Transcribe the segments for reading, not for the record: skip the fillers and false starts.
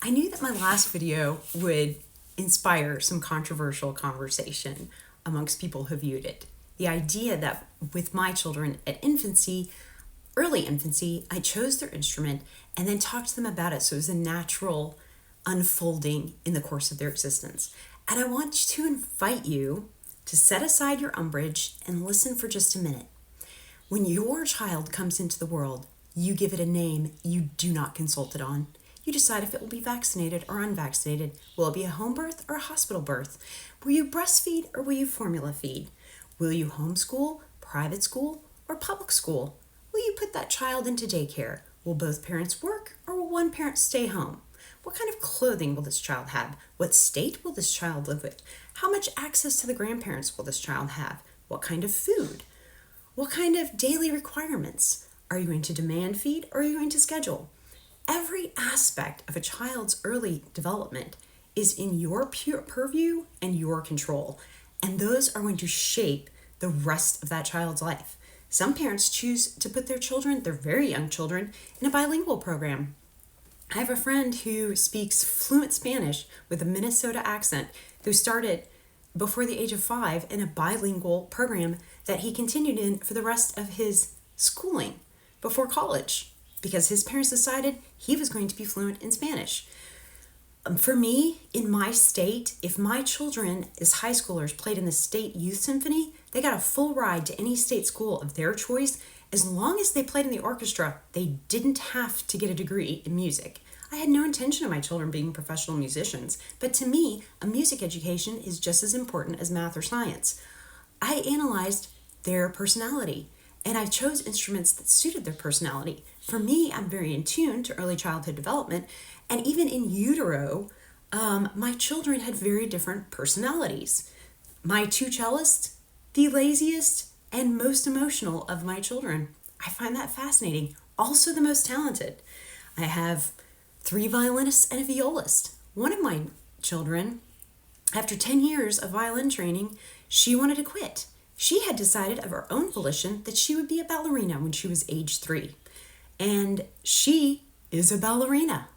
I knew that my last video would inspire some controversial conversation amongst people who viewed it. The idea that with my children at infancy, early infancy, I chose their instrument and then talked to them about it so it was a natural unfolding in the course of their existence. And I want to invite you to set aside your umbrage and listen for just a minute. When your child comes into the world, you give it a name you do not consult it on. You decide if it will be vaccinated or unvaccinated. Will it be a home birth or a hospital birth? Will you breastfeed or will you formula feed? Will you homeschool, private school, or public school? Will you put that child into daycare? Will both parents work or will one parent stay home? What kind of clothing will this child have? What state will this child live with? How much access to the grandparents will this child have? What kind of food? What kind of daily requirements? Are you going to demand feed or are you going to schedule? Every aspect of a child's early development is in your purview and your control, and those are going to shape the rest of that child's life. Some parents choose to put their children, their very young children, in a bilingual program. I have a friend who speaks fluent Spanish with a Minnesota accent who started before the age of 5 in a bilingual program that he continued in for the rest of his schooling before college, because his parents decided he was going to be fluent in Spanish. For me, in my state, if my children as high schoolers played in the state youth symphony, they got a full ride to any state school of their choice. As long as they played in the orchestra, they didn't have to get a degree in music. I had no intention of my children being professional musicians, but to me, a music education is just as important as math or science. I analyzed their personality, and I chose instruments that suited their personality. For me, I'm very in tune to early childhood development, and even in utero, my children had very different personalities. My 2 cellists, the laziest and most emotional of my children. I find that fascinating. Also the most talented. I have 3 violinists and a violist. One of my children, after 10 years of violin training, she wanted to quit. She had decided of her own volition that she would be a ballerina when she was age 3. And she is a ballerina.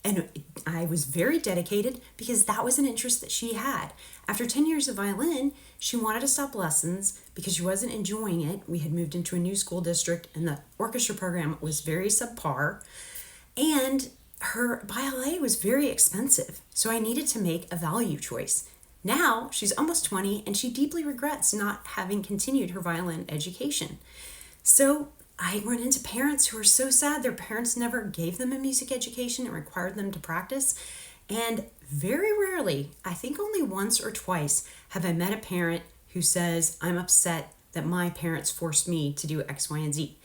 And I was very dedicated because that was an interest that she had. After 10 years of violin, she wanted to stop lessons because she wasn't enjoying it. We had moved into a new school district and the orchestra program was very subpar. And her ballet was very expensive. So I needed to make a value choice. Now she's almost 20 and she deeply regrets not having continued her violin education. So I run into parents who are so sad their parents never gave them a music education and required them to practice. And very rarely, I think only once or twice, have I met a parent who says, I'm upset that my parents forced me to do X, Y, and Z.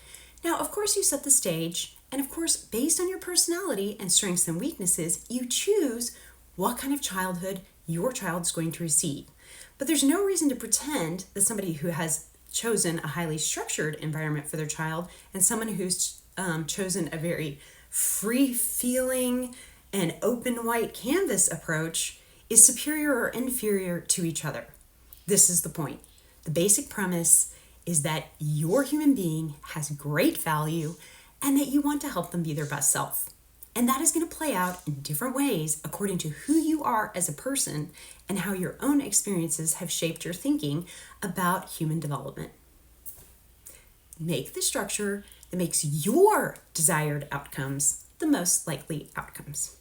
Now, of course, you set the stage. And of course, based on your personality and strengths and weaknesses, you choose what kind of childhood your child's going to receive. But there's no reason to pretend that somebody who has chosen a highly structured environment for their child and someone who's chosen a very free-feeling and open white canvas approach is superior or inferior to each other. This is the point. The basic premise is that your human being has great value and that you want to help them be their best self. And that is going to play out in different ways according to who you are as a person and how your own experiences have shaped your thinking about human development. Make the structure that makes your desired outcomes the most likely outcomes.